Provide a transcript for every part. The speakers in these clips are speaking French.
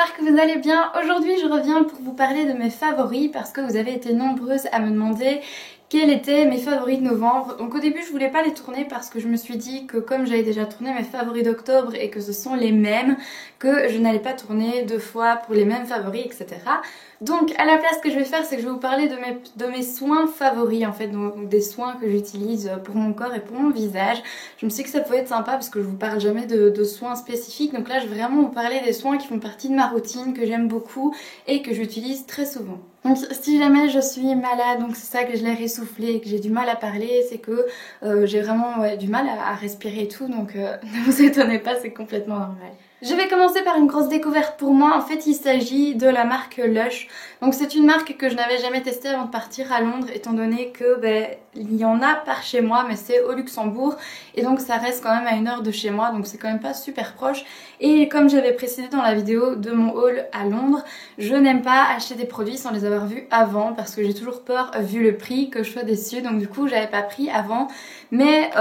j'espère que vous allez bien. Aujourd'hui je reviens pour vous parler de mes favoris parce que vous avez été nombreuses à me demander quels étaient mes favoris de novembre. Donc au début je voulais pas les tourner parce que je me suis dit que comme j'avais déjà tourné mes favoris d'octobre et que ce sont les mêmes, que je n'allais pas tourner deux fois pour les mêmes favoris, etc. Donc à la place, ce que je vais faire, c'est que je vais vous parler de mes soins favoris en fait, donc des soins que j'utilise pour mon corps et pour mon visage. Je me suis dit que ça pouvait être sympa parce que je vous parle jamais de soins spécifiques, donc là je vais vraiment vous parler des soins qui font partie de ma routine, que j'aime beaucoup et que j'utilise très souvent. Donc si jamais je suis malade, donc c'est ça que je l'ai essoufflé et que j'ai du mal à parler, c'est que j'ai vraiment du mal à respirer et tout, donc ne vous étonnez pas, c'est complètement normal. Je vais commencer par une grosse découverte pour moi. En fait, il s'agit de la marque Lush. Donc c'est une marque que je n'avais jamais testée avant de partir à Londres, étant donné que il y en a par chez moi, mais c'est au Luxembourg et donc ça reste quand même à 1 heure de chez moi, donc c'est quand même pas super proche. Et comme j'avais précisé dans la vidéo de mon haul à Londres, je n'aime pas acheter des produits sans les avoir vus avant parce que j'ai toujours peur, vu le prix, que je sois déçue. Donc du coup j'avais pas pris avant. Mais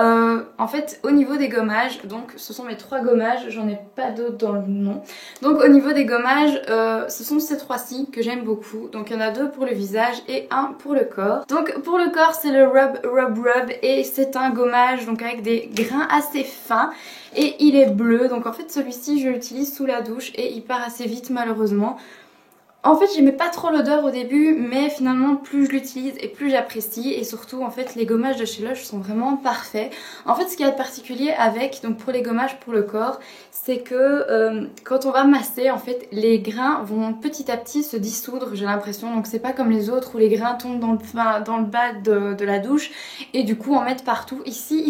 en fait au niveau des gommages, donc ce sont mes 3 gommages, j'en ai pas d'autres dans le nom. Donc au niveau des gommages, ce sont ces 3-ci que j'aime beaucoup. Donc il y en a 2 pour le visage et 1 pour le corps. Donc pour le corps c'est le Rub et c'est un gommage donc avec des grains assez fins et il est bleu. Donc en fait celui-ci je l'utilise sous la douche et il part assez vite malheureusement. En fait j'aimais pas trop l'odeur au début, mais finalement plus je l'utilise et plus j'apprécie, et surtout en fait les gommages de chez Lush sont vraiment parfaits. En fait ce qu'il y a de particulier avec, donc pour les gommages pour le corps, c'est que quand on va masser en fait les grains vont petit à petit se dissoudre, j'ai l'impression. Donc c'est pas comme les autres où les grains tombent dans le bas de la douche et du coup en mettent partout. Ici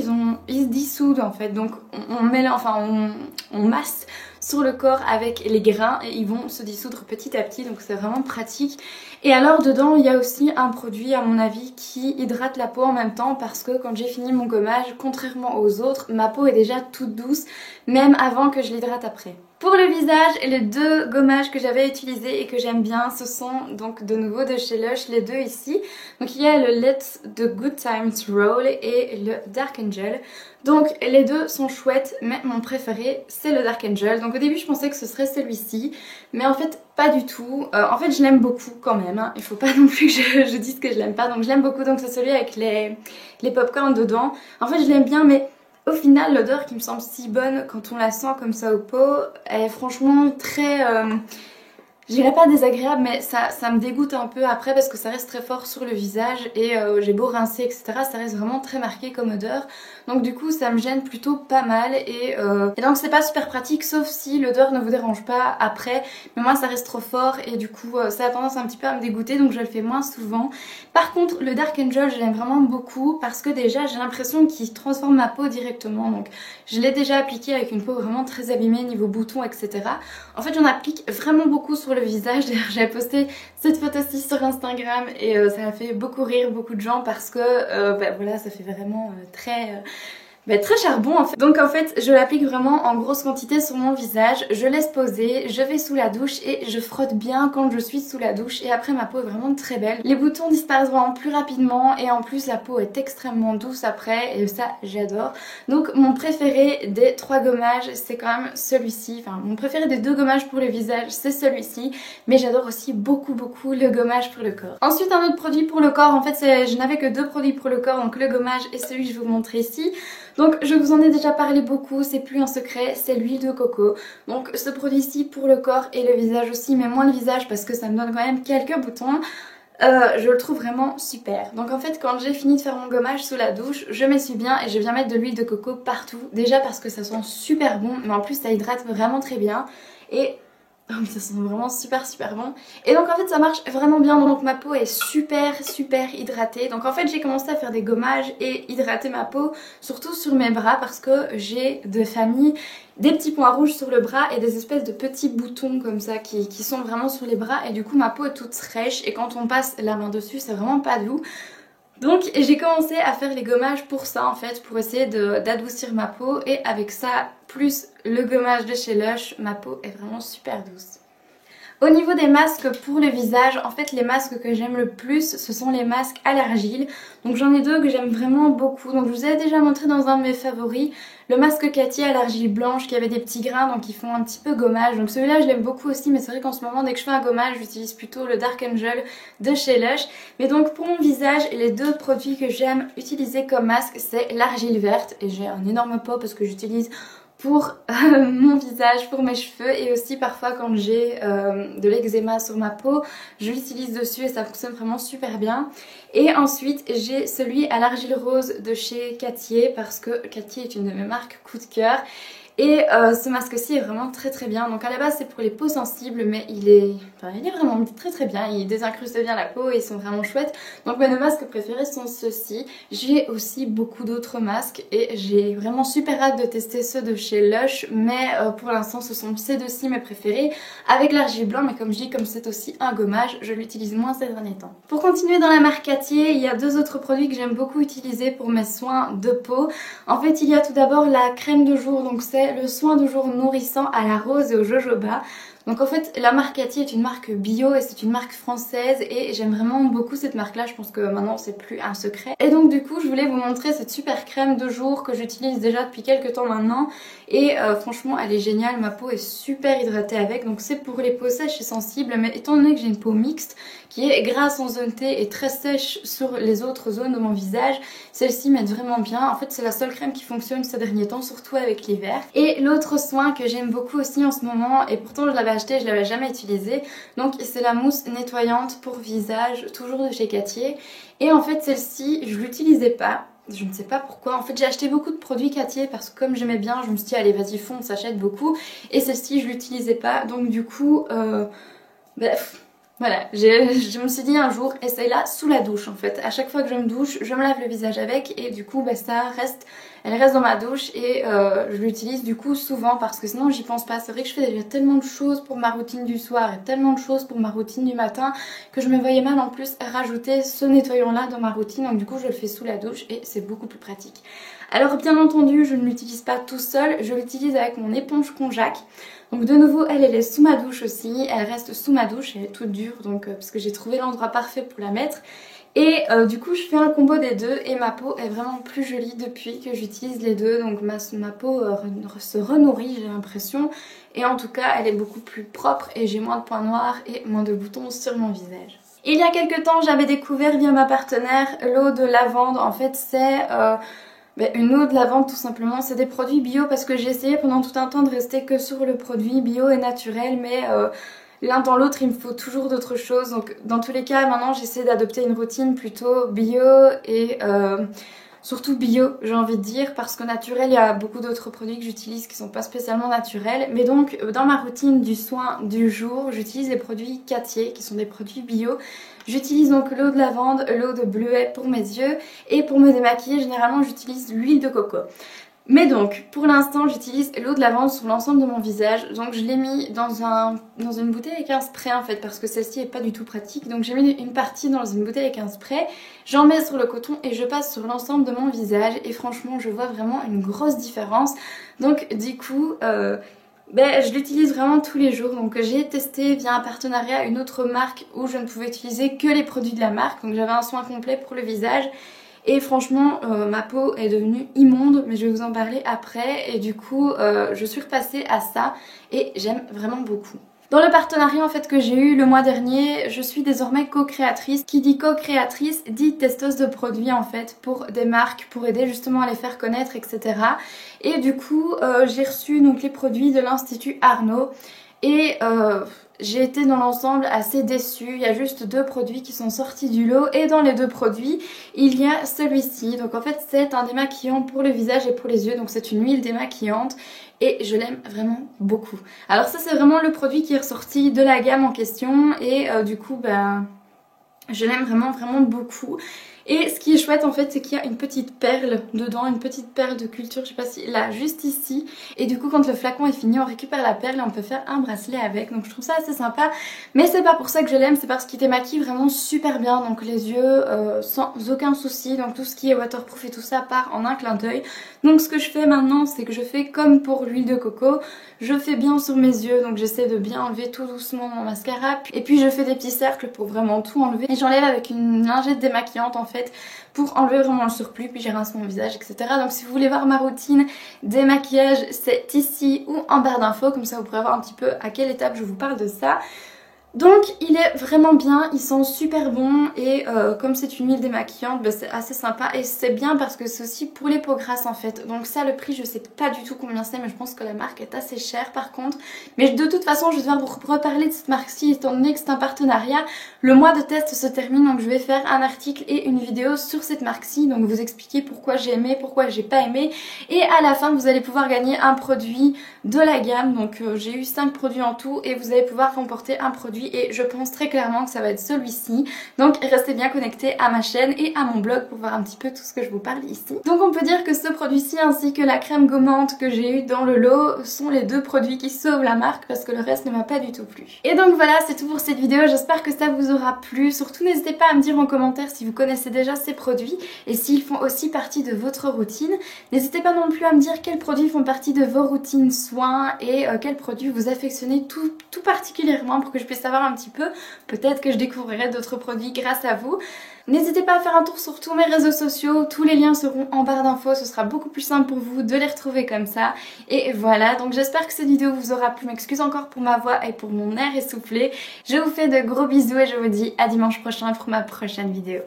ils se dissoudent en fait, donc on masse sur le corps avec les grains et ils vont se dissoudre petit à petit, donc c'est vraiment pratique. Et alors dedans il y a aussi un produit à mon avis qui hydrate la peau en même temps, parce que quand j'ai fini mon gommage, contrairement aux autres, ma peau est déjà toute douce même avant que je l'hydrate après. Pour le visage, les 2 gommages que j'avais utilisés et que j'aime bien, ce sont donc de nouveau de chez Lush, les 2 ici. Donc il y a le Let's the Good Times Roll et le Dark Angel. Donc les 2 sont chouettes, mais mon préféré c'est le Dark Angel. Donc au début je pensais que ce serait celui-ci, mais en fait pas du tout. En fait je l'aime beaucoup quand même, hein. Il faut pas non plus que je dise que je l'aime pas, donc je l'aime beaucoup. Donc c'est celui avec les popcorn dedans. En fait je l'aime bien, mais au final l'odeur qui me semble si bonne quand on la sent comme ça au pot est franchement très... je dirais pas désagréable, mais ça me dégoûte un peu après parce que ça reste très fort sur le visage et j'ai beau rincer etc, ça reste vraiment très marqué comme odeur. Donc du coup ça me gêne plutôt pas mal et donc c'est pas super pratique, sauf si l'odeur ne vous dérange pas après. Mais moi ça reste trop fort et du coup ça a tendance un petit peu à me dégoûter, donc je le fais moins souvent. Par contre le Dark Angel je l'aime vraiment beaucoup parce que déjà j'ai l'impression qu'il transforme ma peau directement. Donc je l'ai déjà appliqué avec une peau vraiment très abîmée niveau boutons etc. En fait j'en applique vraiment beaucoup sur le visage. D'ailleurs j'ai posté cette photo-ci sur Instagram et ça a fait beaucoup rire beaucoup de gens parce que voilà, ça fait vraiment très charbon en fait. Donc en fait je l'applique vraiment en grosse quantité sur mon visage, je laisse poser, je vais sous la douche et je frotte bien quand je suis sous la douche, et après ma peau est vraiment très belle. Les boutons disparaissent vraiment plus rapidement et en plus la peau est extrêmement douce après et ça j'adore. Donc mon préféré des 3 gommages c'est quand même celui-ci, enfin mon préféré des 2 gommages pour le visage c'est celui-ci, mais j'adore aussi beaucoup le gommage pour le corps. Ensuite un autre produit pour le corps, en fait je n'avais que 2 produits pour le corps, donc le gommage et celui que je vais vous montrer ici. Donc je vous en ai déjà parlé beaucoup, c'est plus un secret, c'est l'huile de coco. Donc ce produit-ci pour le corps et le visage aussi, mais moins le visage parce que ça me donne quand même quelques boutons. Je le trouve vraiment super. Donc en fait quand j'ai fini de faire mon gommage sous la douche, je m'essuie bien et je viens mettre de l'huile de coco partout. Déjà parce que ça sent super bon, mais en plus ça hydrate vraiment très bien et... oh, ça sent vraiment super bon. Et donc en fait ça marche vraiment bien, donc ma peau est super hydratée. Donc en fait j'ai commencé à faire des gommages et hydrater ma peau surtout sur mes bras parce que j'ai de famille des petits points rouges sur le bras et des espèces de petits boutons comme ça qui sont vraiment sur les bras, et du coup ma peau est toute sèche et quand on passe la main dessus c'est vraiment pas doux. Donc j'ai commencé à faire les gommages pour ça en fait, pour essayer d'adoucir ma peau, et avec ça plus le gommage de chez Lush, ma peau est vraiment super douce. Au niveau des masques pour le visage, en fait les masques que j'aime le plus ce sont les masques à l'argile. Donc j'en ai deux que j'aime vraiment beaucoup. Donc je vous ai déjà montré dans un de mes favoris le masque Cathy à l'argile blanche qui avait des petits grains donc qui font un petit peu gommage. Donc celui-là je l'aime beaucoup aussi, mais c'est vrai qu'en ce moment dès que je fais un gommage j'utilise plutôt le Dark Angel de chez Lush. Mais donc pour mon visage, les deux produits que j'aime utiliser comme masque c'est l'argile verte. Et j'ai un énorme pot parce que j'utilise pour mon visage, pour mes cheveux, et aussi parfois quand j'ai de l'eczéma sur ma peau, je l'utilise dessus et ça fonctionne vraiment super bien. Et ensuite j'ai celui à l'argile rose de chez Cathy parce que Cathy est une de mes marques coup de cœur. Et ce masque-ci est vraiment très bien. Donc à la base c'est pour les peaux sensibles, mais il est vraiment très bien. Il désincruste bien la peau et ils sont vraiment chouettes. Donc mes deux masques préférés sont ceux-ci. J'ai aussi beaucoup d'autres masques et j'ai vraiment super hâte de tester ceux de chez Lush. Mais pour l'instant ce sont ces deux-ci mes préférés avec l'argile blanc. Mais comme je dis, comme c'est aussi un gommage, je l'utilise moins ces derniers temps. Pour continuer dans la marque Cathy, il y a deux autres produits que j'aime beaucoup utiliser pour mes soins de peau. En fait il y a tout d'abord la crème de jour, donc c'est le soin de jour nourrissant à la rose et au jojoba. Donc en fait la marque Cathy est une marque bio et c'est une marque française et j'aime vraiment beaucoup cette marque là, je pense que maintenant c'est plus un secret. Et donc du coup je voulais vous montrer cette super crème de jour que j'utilise déjà depuis quelques temps maintenant et franchement elle est géniale, ma peau est super hydratée avec, donc c'est pour les peaux sèches et sensibles, mais étant donné que j'ai une peau mixte qui est grasse en zone T et très sèche sur les autres zones de mon visage, celle-ci m'aide vraiment bien. En fait c'est la seule crème qui fonctionne ces derniers temps, surtout avec l'hiver. Et l'autre soin que j'aime beaucoup aussi en ce moment, et pourtant je l'avais acheté, je l'avais jamais utilisé, donc c'est la mousse nettoyante pour visage, toujours de chez Cathy. Et en fait celle-ci je l'utilisais pas. Je ne sais pas pourquoi, en fait j'ai acheté beaucoup de produits Cathy parce que comme j'aimais bien, je me suis dit allez vas-y fonce, s'achète beaucoup. Et celle-ci je l'utilisais pas, donc du coup bref. Voilà, je me suis dit un jour, essaye-la sous la douche en fait. À chaque fois que je me douche, je me lave le visage avec et du coup elle reste dans ma douche et je l'utilise du coup souvent parce que sinon j'y pense pas. C'est vrai que je fais déjà tellement de choses pour ma routine du soir et tellement de choses pour ma routine du matin que je me voyais mal en plus rajouter ce nettoyant là dans ma routine. Donc du coup je le fais sous la douche et c'est beaucoup plus pratique. Alors bien entendu je ne l'utilise pas tout seul, je l'utilise avec mon éponge Konjac. Donc de nouveau elle est sous ma douche aussi, elle reste sous ma douche, elle est toute dure donc parce que j'ai trouvé l'endroit parfait pour la mettre. Et du coup je fais un combo des deux et ma peau est vraiment plus jolie depuis que j'utilise les deux. Donc ma peau se renourrit j'ai l'impression. Et en tout cas elle est beaucoup plus propre et j'ai moins de points noirs et moins de boutons sur mon visage. Il y a quelques temps j'avais découvert via ma partenaire l'eau de lavande. En fait c'est une eau de lavande tout simplement, c'est des produits bio parce que j'ai essayé pendant tout un temps de rester que sur le produit bio et naturel, mais l'un dans l'autre il me faut toujours d'autres choses. Donc dans tous les cas maintenant j'essaie d'adopter une routine plutôt bio et surtout bio j'ai envie de dire, parce que naturel il y a beaucoup d'autres produits que j'utilise qui sont pas spécialement naturels. Mais donc dans ma routine du soin du jour j'utilise les produits Cathy qui sont des produits bio. J'utilise donc l'eau de lavande, l'eau de bleuet pour mes yeux et pour me démaquiller généralement j'utilise l'huile de coco. Mais donc pour l'instant j'utilise l'eau de lavande sur l'ensemble de mon visage, donc je l'ai mis dans une bouteille avec un spray en fait parce que celle-ci est pas du tout pratique. Donc j'ai mis une partie dans une bouteille avec un spray, j'en mets sur le coton et je passe sur l'ensemble de mon visage et franchement je vois vraiment une grosse différence. Donc du coup je l'utilise vraiment tous les jours. Donc j'ai testé via un partenariat une autre marque où je ne pouvais utiliser que les produits de la marque, donc j'avais un soin complet pour le visage. Et franchement ma peau est devenue immonde, mais je vais vous en parler après. Et du coup je suis repassée à ça et j'aime vraiment beaucoup. Dans le partenariat en fait que j'ai eu le mois dernier, je suis désormais co-créatrice. Qui dit co-créatrice dit testeuse de produits en fait pour des marques, pour aider justement à les faire connaître, etc. Et du coup j'ai reçu donc les produits de l'Institut Arnaud et j'ai été dans l'ensemble assez déçue. Il y a juste deux produits qui sont sortis du lot et dans les deux produits il y a celui-ci. Donc en fait c'est un démaquillant pour le visage et pour les yeux, donc c'est une huile démaquillante et je l'aime vraiment beaucoup. Alors ça c'est vraiment le produit qui est ressorti de la gamme en question et du coup je l'aime vraiment beaucoup. Et ce qui est chouette en fait, c'est qu'il y a une petite perle dedans, une petite perle de culture, je sais pas si là, juste ici. Et du coup quand le flacon est fini, on récupère la perle et on peut faire un bracelet avec. Donc je trouve ça assez sympa. Mais c'est pas pour ça que je l'aime, c'est parce qu'il démaquille vraiment super bien. Donc les yeux sans aucun souci. Donc tout ce qui est waterproof et tout ça part en un clin d'œil. Donc ce que je fais maintenant, c'est que je fais comme pour l'huile de coco. Je fais bien sur mes yeux, donc j'essaie de bien enlever tout doucement mon mascara. Et puis je fais des petits cercles pour vraiment tout enlever. Et j'enlève avec une lingette démaquillante en fait pour enlever vraiment le surplus, puis j'ai rince mon visage, etc. Donc si vous voulez voir ma routine démaquillage, c'est ici ou en barre d'infos, comme ça vous pourrez voir un petit peu à quelle étape je vous parle de ça. Donc il est vraiment bien, il sent super bon et comme c'est une huile démaquillante, bah, c'est assez sympa et c'est bien parce que c'est aussi pour les peaux grasses en fait. Donc ça le prix je sais pas du tout combien c'est mais je pense que la marque est assez chère par contre. Mais de toute façon je vais devoir vous reparler de cette marque-ci étant donné que c'est un partenariat. Le mois de test se termine donc je vais faire un article et une vidéo sur cette marque-ci. Donc vous expliquer pourquoi j'ai aimé, pourquoi j'ai pas aimé. Et à la fin vous allez pouvoir gagner un produit de la gamme. Donc j'ai eu 5 produits en tout et vous allez pouvoir remporter un produit. Et je pense très clairement que ça va être celui-ci. Donc restez bien connectés à ma chaîne et à mon blog pour voir un petit peu tout ce que je vous parle ici. Donc on peut dire que ce produit-ci ainsi que la crème gommante que j'ai eu dans le lot sont les deux produits qui sauvent la marque parce que le reste ne m'a pas du tout plu. Et donc voilà, c'est tout pour cette vidéo. J'espère que ça vous aura plu. Surtout n'hésitez pas à me dire en commentaire si vous connaissez déjà ces produits et s'ils font aussi partie de votre routine. N'hésitez pas non plus à me dire quels produits font partie de vos routines soins et quels produits vous affectionnez tout particulièrement pour que je puisse savoir un petit peu. Peut-être que je découvrirai d'autres produits grâce à vous. N'hésitez pas à faire un tour sur tous mes réseaux sociaux, tous les liens seront en barre d'infos, ce sera beaucoup plus simple pour vous de les retrouver comme ça. Et voilà, donc j'espère que cette vidéo vous aura plu, m'excuse encore pour ma voix et pour mon air essoufflé. Je vous fais de gros bisous et je vous dis à dimanche prochain pour ma prochaine vidéo.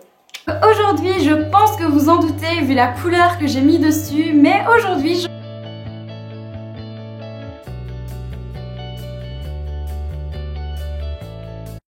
Aujourd'hui, je pense que vous en doutez vu la couleur que j'ai mis dessus, mais aujourd'hui